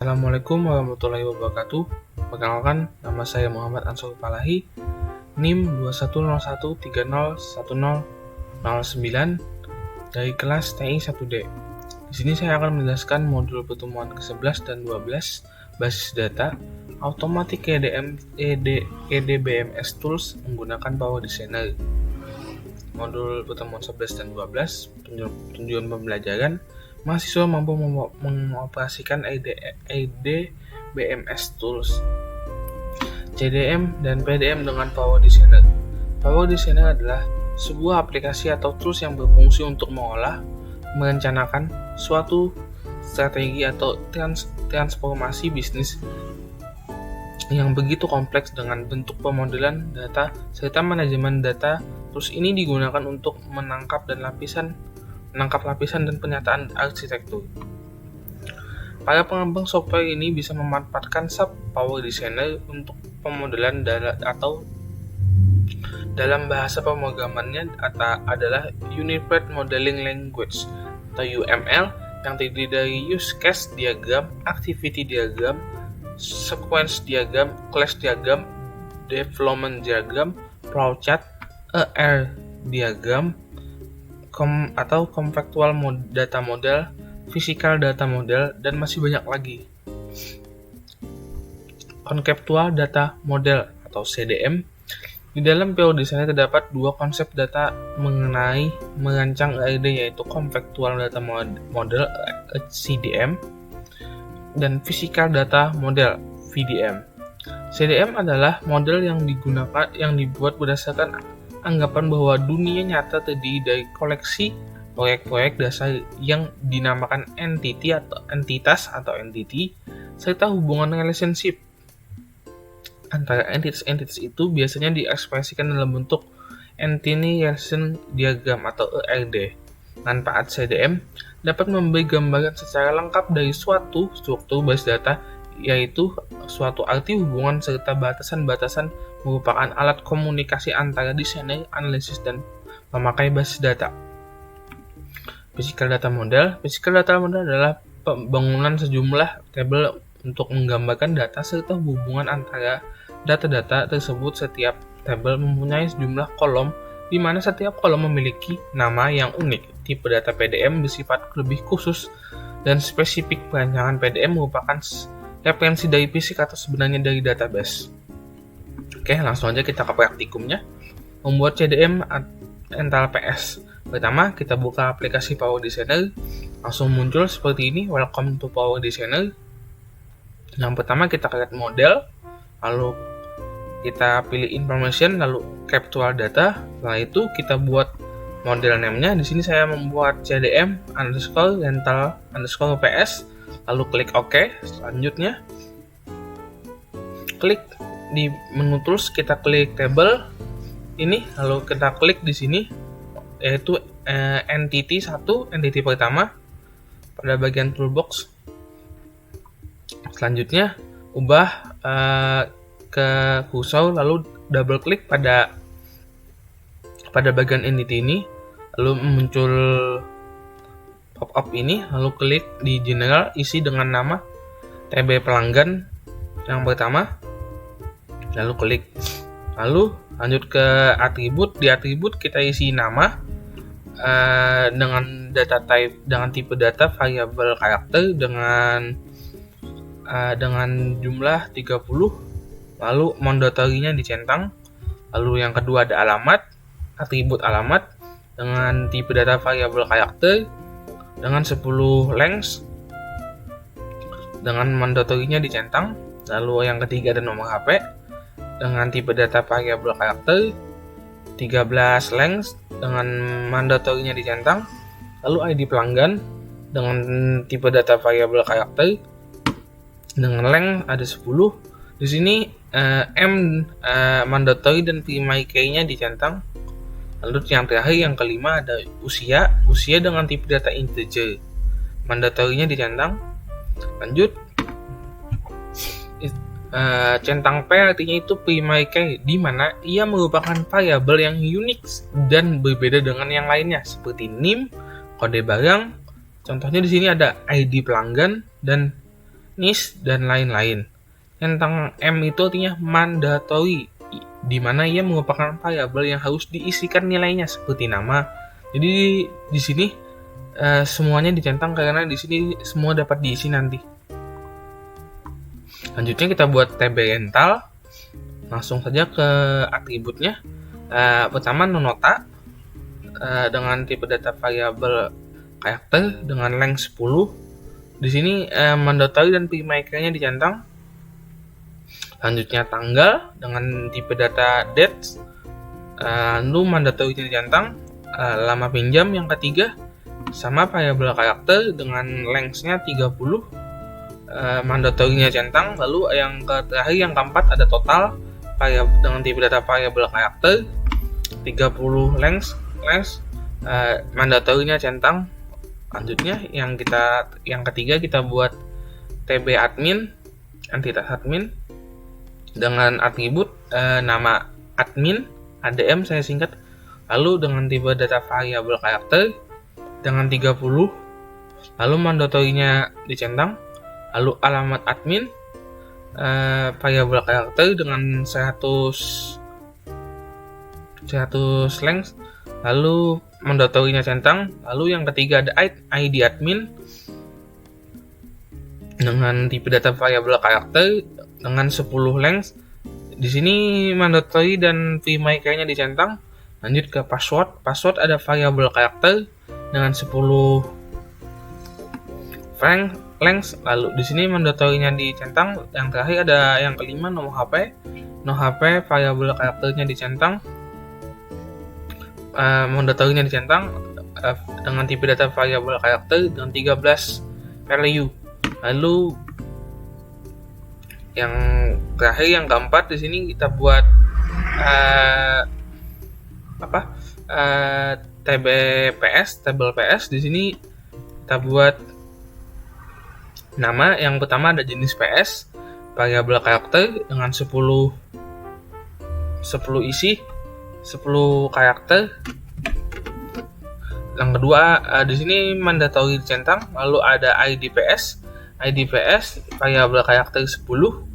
Assalamualaikum warahmatullahi wabarakatuh. Perkenalkan, nama saya Muhammad Ansor Palahi, NIM 2101301009 dari kelas TI 1D. Di sini saya akan menjelaskan modul pertemuan ke-11 dan 12 basis data Automatic EDBMS Tools menggunakan Power Designer. Modul pertemuan 11 dan 12 tujuan pembelajaran mahasiswa mampu mengoperasikan EDBMS Tools, CDM, dan PDM dengan Power Designer. Power Designer adalah sebuah aplikasi atau tools yang berfungsi untuk mengolah, merencanakan suatu strategi atau transformasi bisnis yang begitu kompleks dengan bentuk pemodelan data serta manajemen data. Tools ini digunakan untuk menangkap lapisan dan penyataan arsitektur. Para pengembang software ini bisa memanfaatkan SAP Power Designer untuk pemodelan atau dalam bahasa pemrogramannya adalah Unified Modeling Language atau UML yang terdiri dari use case diagram, activity diagram, sequence diagram, class diagram, development diagram, flowchart, AR diagram, atau conceptual data model, physical data model, dan masih banyak lagi. Conceptual data model atau CDM. Di dalam Power Designer terdapat dua konsep data mengenai merancang ERD, yaitu conceptual data model CDM dan physical data model VDM. CDM adalah model yang dibuat berdasarkan anggapan bahwa dunia nyata terdiri dari koleksi proyek-proyek dasar yang dinamakan entitas atau entity, serta hubungan relationship antara entitas itu biasanya diekspresikan dalam bentuk entity relation diagram atau ERD. Manfaat CDM dapat memberi gambaran secara lengkap dari suatu struktur basis data, yaitu suatu arti hubungan serta batasan-batasan merupakan alat komunikasi antara desainer, analisis, dan pemakai basis data. Physical data model adalah pembangunan sejumlah tabel untuk menggambarkan data serta hubungan antara data-data tersebut. Setiap tabel mempunyai sejumlah kolom, di mana setiap kolom memiliki nama yang unik. Tipe data PDM bersifat lebih khusus dan spesifik. Perancangan PDM merupakan referensi dari fisik atau sebenarnya dari database. Oke, langsung aja kita ke praktikumnya. Membuat CDM Ental PS. Pertama, kita buka aplikasi Power Designer. Langsung muncul seperti ini, welcome to Power Designer. Yang pertama kita create model, lalu kita pilih information, lalu capture data. Setelah itu kita buat model name-nya. Di sini saya membuat CDM _rental_PS, lalu klik OK. Selanjutnya klik di menu tools, kita klik table ini, lalu kita klik di sini yaitu entity 1, entity pertama pada bagian toolbox. Selanjutnya ubah ke kursor, lalu double klik pada bagian entity ini, lalu muncul pop up ini, lalu klik di general, isi dengan nama TB pelanggan yang pertama, lalu klik, lalu lanjut ke atribut. Di atribut kita isi nama dengan data type, dengan tipe data variabel karakter dengan jumlah 30, lalu mandatorinya dicentang. Lalu yang kedua ada alamat, atribut alamat dengan tipe data variabel karakter dengan 10 length dengan mandatorinya dicentang. Lalu yang ketiga ada nomor HP dengan tipe data variabel karakter 13 length dengan mandatorinya dicentang. Lalu ID pelanggan dengan tipe data variabel karakter dengan length ada 10. Di sini mandatory dan primary key-nya dicentang. Lalu yang terakhir yang kelima ada usia dengan tipe data integer, mandatorinya dicentang. Lanjut, centang P artinya itu primary key, di mana ia merupakan variabel yang unik dan berbeda dengan yang lainnya seperti NIM, kode barang. Contohnya di sini ada ID pelanggan dan teknis, dan lain-lain. Tentang M itu artinya mandatory, di mana ia merupakan variabel yang harus diisikan nilainya seperti nama. Jadi di sini semuanya dicentang karena di sini semua dapat diisi nanti. Selanjutnya kita buat TB rental. Langsung saja ke atributnya. Pertama nonota dengan tipe data variabel karakter dengan length 10. Di sini mandatory dan pre-maker-nya dicentang. Selanjutnya tanggal dengan tipe data date, lalu mandatory-nya dicentang. Lama pinjam yang ketiga sama variabel karakter dengan length-nya 30, mandatory-nya centang. Lalu yang terakhir yang keempat ada total dengan tipe data variabel karakter 30 length, mandatory-nya centang. Selanjutnya yang ketiga kita buat TB admin, entitas admin dengan atribut nama admin, ADM saya singkat. Lalu dengan tipe data variabel karakter dengan 30, lalu mandatory-nya dicentang, lalu alamat admin, variabel karakter dengan 100 length, lalu mandatory-nya centang. Lalu yang ketiga ada ID admin dengan tipe data variabel karakter dengan 10 length. Di sini mandatory dan pre-maker-nya dicentang. Lanjut ke password ada variabel karakter dengan 10 length. Lalu di sini mandatory-nya dicentang. Yang terakhir ada yang kelima nomor HP. Nomor HP variabel karakternya dicentang. Mandatory-nya dicentang dengan tipe data variabel karakter dengan 13 value. Lalu yang terakhir yang keempat di sini kita buat TBPS, table PS. Di sini kita buat nama. Yang pertama ada jenis PS, variabel karakter dengan 10 isi, 10 karakter. Yang kedua di sini mandatory dicentang. Lalu ada ID PS variabel karakter 10.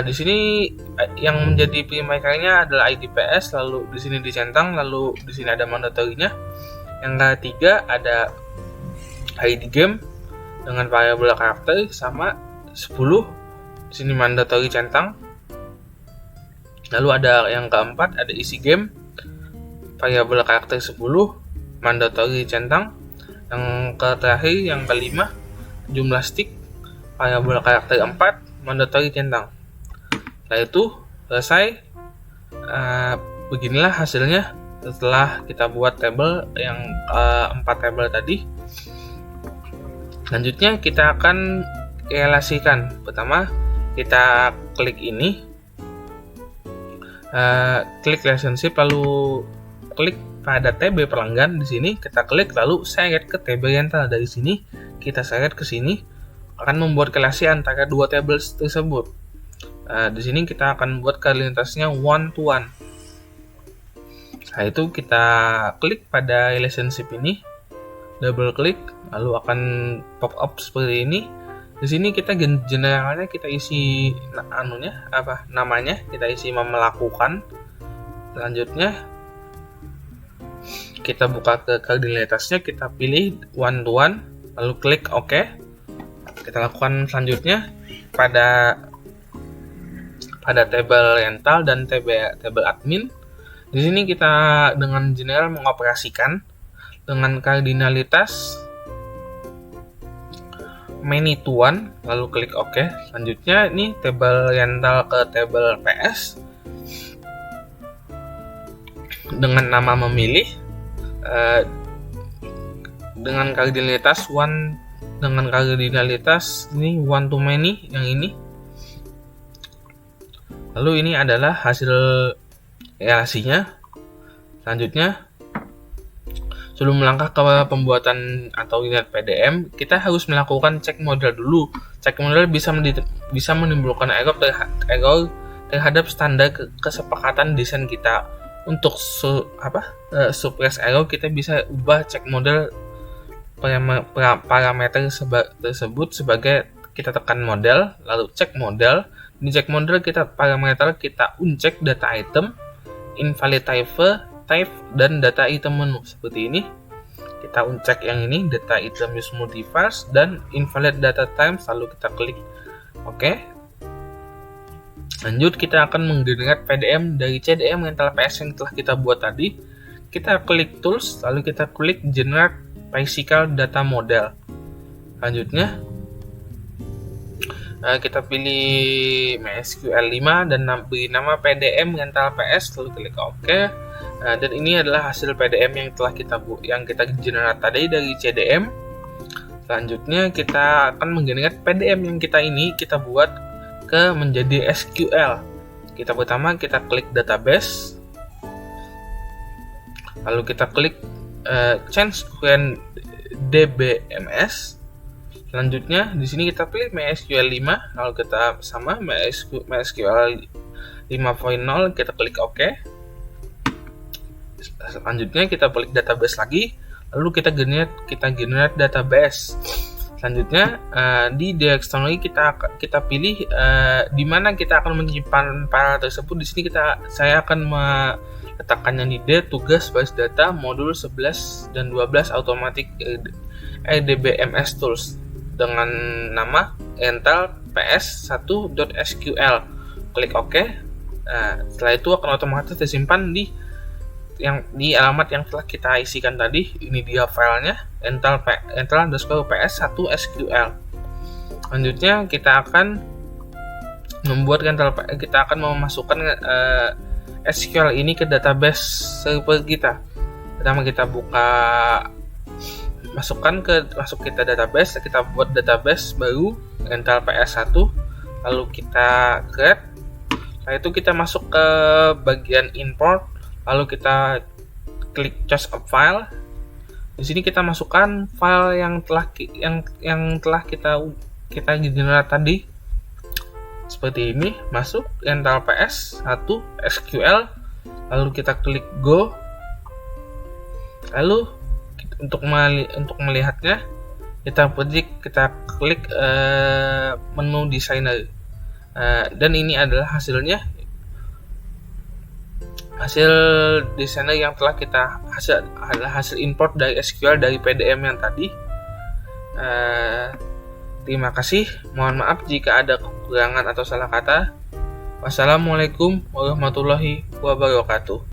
Di sini yang menjadi pre-maker-nya adalah ID PS, lalu di sini dicentang, lalu di sini ada mandatory-nya. Yang ketiga ada ID game dengan variabel karakter sama 10. Di sini mandatory centang. Lalu ada yang keempat ada isi game, variabel karakter 10, mandatory centang. Yang terakhir yang kelima jumlah stick, variabel karakter 4, mandatory centang. Setelah itu selesai. Beginilah hasilnya setelah kita buat tabel yang 4 tabel tadi. Selanjutnya kita akan relasikan. Pertama kita klik ini, klik relationship, lalu klik pada TB pelanggan. Di sini kita klik lalu seret ke TB rental. Dari sini kita seret ke sini, akan membuat relasi antara dua tabel tersebut. Di sini kita akan buat koordinatnya one to one. Setelah itu kita klik pada relationship ini, double klik, lalu akan pop up seperti ini. Di sini kita generalnya kita isi namanya, kita isi melakukan. Selanjutnya kita buka ke koordinatasnya, kita pilih one to one, lalu klik OK. Kita lakukan selanjutnya pada table rental dan table admin. Di sini kita dengan general mengoperasikan dengan kardinalitas many to one, lalu klik OK. Selanjutnya ini table rental ke table PS dengan nama memilih dengan kardinalitas one, dengan kardinalitas ini one to many yang ini. Lalu ini adalah hasil relasinya. Selanjutnya sebelum melangkah ke pembuatan atau init PDM, kita harus melakukan cek model dulu. Cek model bisa menimbulkan error terhadap standar kesepakatan desain kita. Untuk suppress error, kita bisa ubah cek model parameter tersebut sebagai kita tekan model, lalu cek model. Di cek model kita parameter kita uncheck data item, invalid type, dan data item menu seperti ini. Kita uncheck yang ini, data item use multiverse dan invalid data types, lalu kita klik OK. Lanjut kita akan menggenerate PDM dari CDM rental PS yang telah kita buat tadi. Kita klik tools, lalu kita klik generate physical data model. Lanjutnya kita pilih MySQL 5 dan beri nama PDM rental PS, lalu klik OK. Dan ini adalah hasil PDM yang telah kita generate tadi dari CDM. Selanjutnya kita akan menggenerate PDM yang kita buat ke menjadi SQL. Pertama kita klik database, lalu kita klik change current DBMS. Selanjutnya di sini kita pilih MySQL 5, lalu kita sama MySQL 5.0, kita klik OK. Selanjutnya kita klik database lagi, lalu kita generate database. Selanjutnya di directory kita pilih di mana kita akan menyimpan file tersebut. Di sini saya akan meletakkannya di D, tugas base data modul 11 dan 12 automatic DBMS tools dengan nama rental ps1.sql. Klik OK. Setelah itu akan otomatis disimpan di alamat yang telah kita isikan tadi. Ini dia filenya, rental_ps1sql. Selanjutnya kita akan memasukkan SQL ini ke database server kita. Pertama kita masuk kita database, kita buat database baru rental ps1, lalu kita create. Setelah itu kita masuk ke bagian import, lalu kita klik choose a file. Di sini kita masukkan file yang telah kita generate tadi. Seperti ini, masuk rental ps1 SQL, lalu kita klik go. Lalu untuk melihatnya kita klik menu designer. Dan ini adalah hasilnya. Hasil desainer yang telah adalah hasil import dari SQL dari PDM yang tadi. Terima kasih. Mohon maaf jika ada kekurangan atau salah kata. Wassalamualaikum warahmatullahi wabarakatuh.